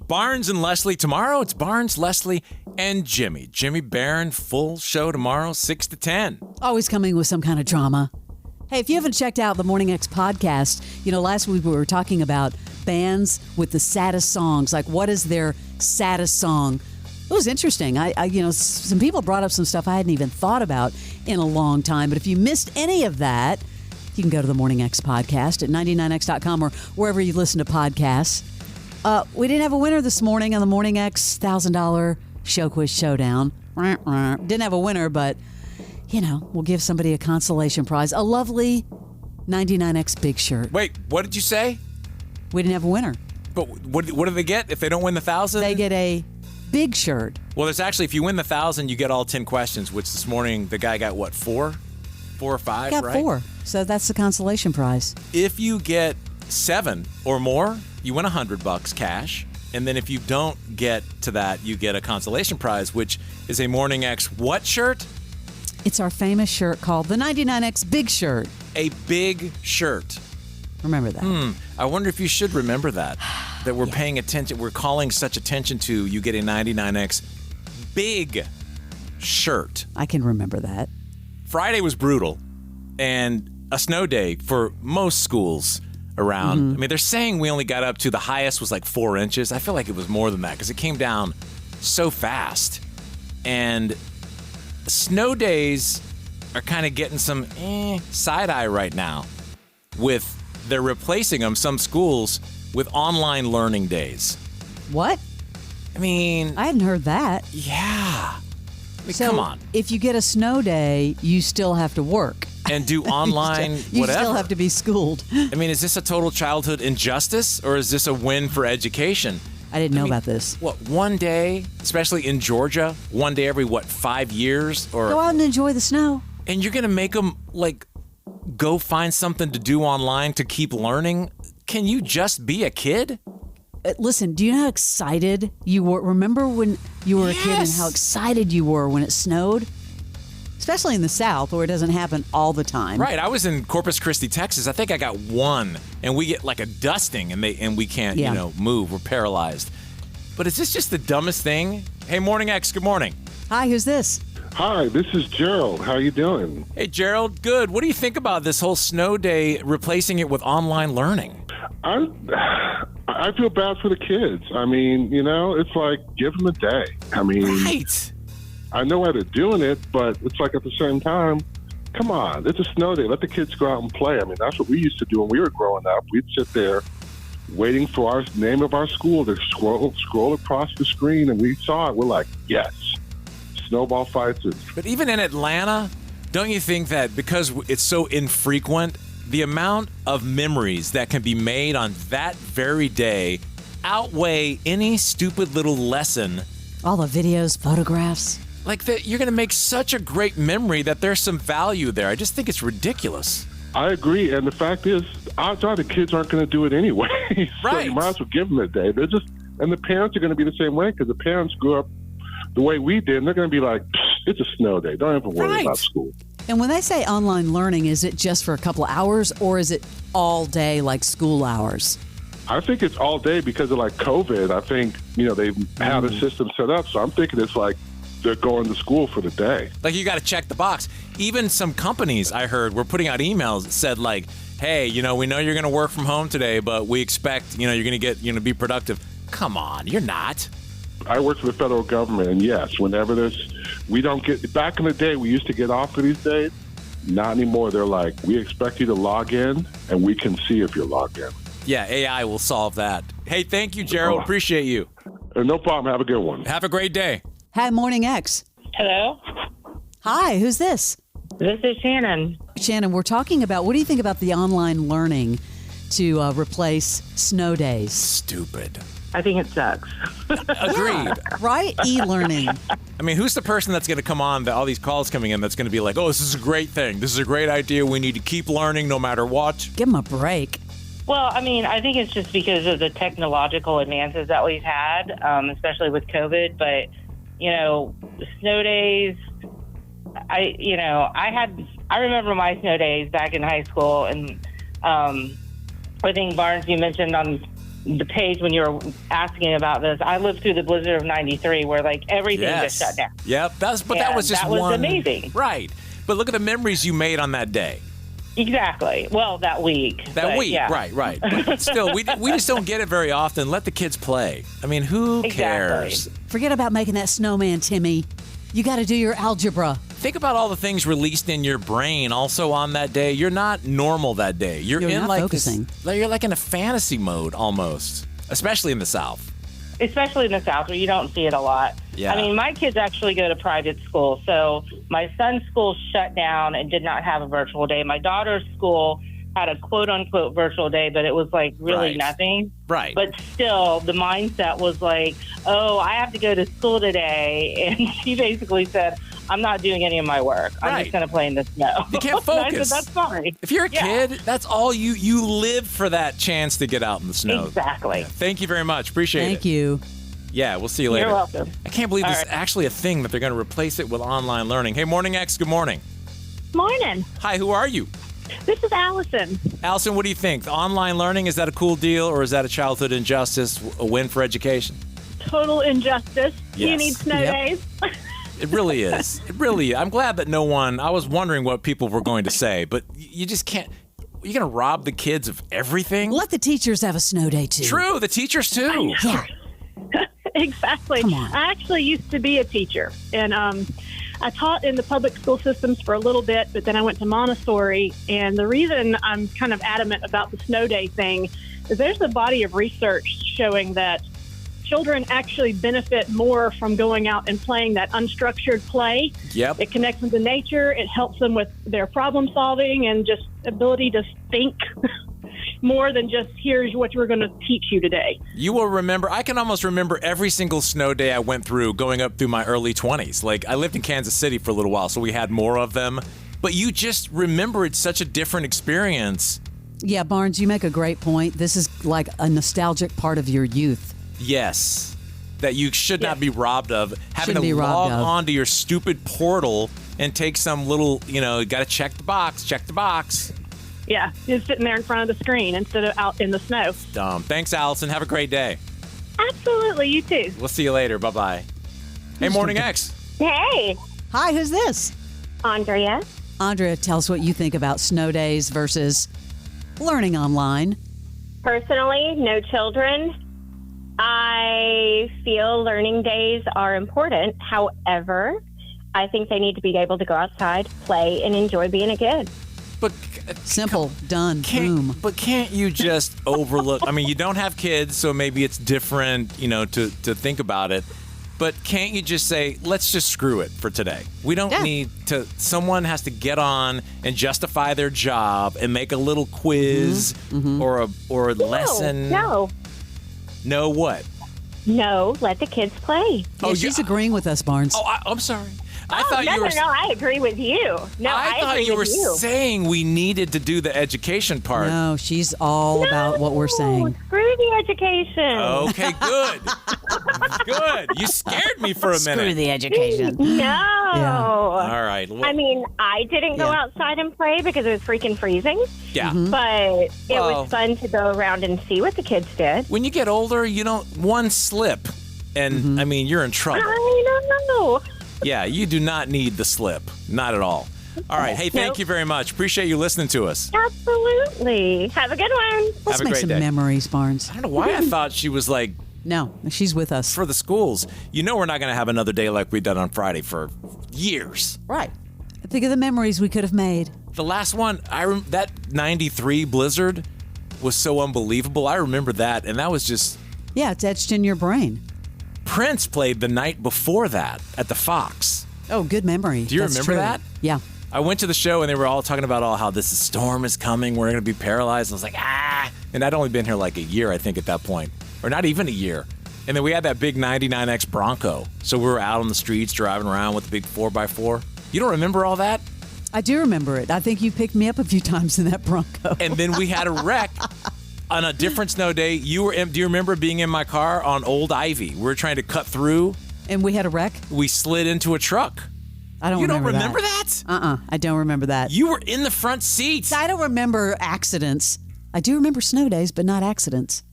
Barnes and Leslie tomorrow. It's Barnes, Leslie, and Jimmy. Jimmy Barron, full show tomorrow, 6 to 10. Always coming with some kind of drama. Hey, if you haven't checked out the Morning X podcast, last week we were talking about bands with the saddest songs. Like, what is their saddest song? It was interesting. Some people brought up some stuff I hadn't even thought about in a long time. But if you missed any of that, you can go to the Morning X podcast at 99x.com or wherever you listen to podcasts. We didn't have a winner this morning on the Morning X $1,000 Show Quiz Showdown. Didn't have a winner, but, we'll give somebody a consolation prize. A lovely 99X big shirt. Wait, what did you say? We didn't have a winner. But what do they get if they don't win the 1,000? They get a big shirt. Well, there's actually, if you win the 1,000, you get all 10 questions, which this morning the guy got, what, 4? 4 or 5, got right? 4. So that's the consolation prize. If you get 7 or more, you win $100 cash. And then if you don't get to that, you get a consolation prize, which is a Morning X what shirt? It's our famous shirt called the 99X Big Shirt. A big shirt. Remember that. I wonder if you should remember that we're paying attention. We're calling such attention to you get a 99X big shirt. I can remember that. Friday was brutal and a snow day for most schools around. Mm-hmm. I mean, they're saying we only got up to the highest was like 4 inches. I feel like it was more than that because it came down so fast. And snow days are kind of getting some side eye right now they're replacing them, some schools, with online learning days. What? I mean, I hadn't heard that. Yeah. I mean, so come on. If you get a snow day, you still have to work. And do online you whatever. still have to be schooled. I mean, is this a total childhood injustice or is this a win for education? I didn't know about this. What, one day, especially in Georgia, one day every, 5 years? Or go out and enjoy the snow. And you're going to make them, go find something to do online to keep learning? Can you just be a kid? Listen, do you know how excited you were? Remember when you were a kid and how excited you were when it snowed? Especially in the South where it doesn't happen all the time. Right. I was in Corpus Christi, Texas. I think I got one, and we get like a dusting, and we can't, move. We're paralyzed. But is this just the dumbest thing? Hey, Morning X, good morning. Hi, who's this? Hi, this is Gerald. How you doing? Hey, Gerald, good. What do you think about this whole snow day replacing it with online learning? I feel bad for the kids. I mean, it's like, give them a day. I mean, right. I know why they're doing it, but it's like at the same time, come on, it's a snow day. Let the kids go out and play. I mean, that's what we used to do when we were growing up. We'd sit there waiting for our name of our school to scroll across the screen, and we saw it. We're like, yes. Snowball fights. But even in Atlanta, don't you think that because it's so infrequent, the amount of memories that can be made on that very day outweigh any stupid little lesson? All the videos, photographs. Like that, you're going to make such a great memory that there's some value there. I just think it's ridiculous. I agree, and the fact is, odds are the kids aren't going to do it anyway. So right. You might as well give them a day. And the parents are going to be the same way because the parents grew up the way we did, and they're going to be like, it's a snow day. Don't even worry about school. And when they say online learning, is it just for a couple of hours or is it all day like school hours? I think it's all day because of like COVID. I think, they've had a system set up. So I'm thinking it's like they're going to school for the day. Like you got to check the box. Even some companies I heard were putting out emails that said like, hey, we know you're going to work from home today, but we expect, you're going to be productive. Come on, you're not. I work for the federal government, and yes, whenever we don't get, back in the day, we used to get off for these days. Not anymore. They're like, we expect you to log in, and we can see if you're logged in. Yeah, AI will solve that. Hey, thank you, Gerald. Appreciate you. No problem. Have a good one. Have a great day. Hi, Morning X. Hello? Hi, who's this? This is Shannon. Shannon, we're talking about, what do you think about the online learning to replace snow days? Stupid. I think it sucks. Agreed. Right? E-learning. I mean, who's the person that's going to come on, all these calls coming in, that's going to be like, oh, this is a great thing. This is a great idea. We need to keep learning no matter what. Give them a break. Well, I mean, I think it's just because of the technological advances that we've had, especially with COVID. But, snow days, I remember my snow days back in high school. And I think, Barnes, you mentioned on the page when you were asking about this. I lived through the blizzard of '93, where like everything just shut down. Yep, that was just that was one. amazing, right? But look at the memories you made on that day. Exactly. Well, that week. Yeah. Right. But still, we just don't get it very often. Let the kids play. I mean, who cares? Forget about making that snowman, Timmy. You got to do your algebra. Think about all the things released in your brain also on that day. You're not normal that day. You're in not like focusing. You're like in a fantasy mode almost, especially in the South. Especially in the South, where you don't see it a lot. Yeah. I mean, my kids actually go to private school, so my son's school shut down and did not have a virtual day. My daughter's school had a quote-unquote virtual day, but it was like really nothing. Right. But still, the mindset was like, oh, I have to go to school today. And she basically said, I'm not doing any of my work. I'm just going to play in the snow. You can't focus. I said, that's fine. If you're a kid, that's all you live for, that chance to get out in the snow. Exactly. Yeah. Thank you very much. Appreciate it. Thank you. Yeah, we'll see you later. You're welcome. I can't believe this is actually a thing that they're going to replace it with online learning. Hey, Morning X, good morning. Morning. Hi, who are you? This is Allison. Allison, what do you think? The online learning, is that a cool deal or is that a childhood injustice, a win for education? Total injustice. Yes. You need snow days. It really is. It really is. I'm glad that no one, I was wondering what people were going to say, but you just can't. You're going to rob the kids of everything? Let the teachers have a snow day, too. True, the teachers, too. Yeah. Exactly. Come on. I actually used to be a teacher, and I taught in the public school systems for a little bit, but then I went to Montessori. And the reason I'm kind of adamant about the snow day thing is there's a body of research showing that children actually benefit more from going out and playing that unstructured play. Yep. It connects them to nature. It helps them with their problem solving and just ability to think more than just here's what we're going to teach you today. You will remember, I can almost remember every single snow day I went through going up through my early 20s. Like, I lived in Kansas City for a little while, so we had more of them. But you just remember it's such a different experience. Yeah, Barnes, you make a great point. This is like a nostalgic part of your youth. Yes. That you should not be robbed of. Having Shouldn't be to robbed log of. onto your stupid portal and take some little, you got to check the box. Yeah, just sitting there in front of the screen instead of out in the snow. Dumb. Thanks, Allison. Have a great day. Absolutely, you too. We'll see you later. Bye-bye. Hey, Morning X. Hey, Hi, who's this? Andrea. Andrea, tell us what you think about snow days versus learning online. Personally, no children. I feel learning days are important. However, I think they need to be able to go outside, play, and enjoy being a kid. But Simple, done, boom. But can't you just overlook? I mean, you don't have kids, so maybe it's different, to think about it. But can't you just say, let's just screw it for today? We don't need to. Someone has to get on and justify their job and make a little quiz or a lesson. No. No what? No, let the kids play. Yeah, she's agreeing with us, Barnes. I'm sorry. I thought no, you were. no, I agree with you. No, I thought agree you were with you. saying we needed to do the education part. No, she's all about what we're saying. Screw the education. Okay, good. Good. You scared me for a minute. Screw the education. No. All right. Well, I mean, I didn't go outside and play because it was freaking freezing. yeah. But it Well- was fun to go around and see what the kids did. When you get older, one slip, and I mean, you're in trouble. I don't know. Yeah, you do not need the slip. Not at all. All right. Hey, thank Nope. you very much. Appreciate you listening to us. Absolutely. Have a good one. Let's Have a make great some day. memories, Barnes. I don't know why I thought she was like No, she's with us. for the schools. We're not going to have another day like we done on Friday for years. Right. Think of the memories we could have made. The last one, that 93 blizzard was so unbelievable. I remember that, and that was just Yeah, it's etched in your brain. Prince played the night before that at the Fox. Oh, good memory. Do you That's remember true. that? Yeah. I went to the show and they were all talking about how this storm is coming. We're going to be paralyzed. I was like, And I'd only been here like a year, I think, at that point, or not even a year. And then we had that big 99X Bronco. So we were out on the streets driving around with the big 4x4. You don't remember all that? I do remember it. I think you picked me up a few times in that Bronco. And then we had a wreck on a different snow day. Do you remember being in my car on Old Ivy? We were trying to cut through. And we had a wreck? We slid into a truck. I don't You remember don't remember that? I don't remember that. You were in the front seat. I don't remember accidents. I do remember snow days, but not accidents.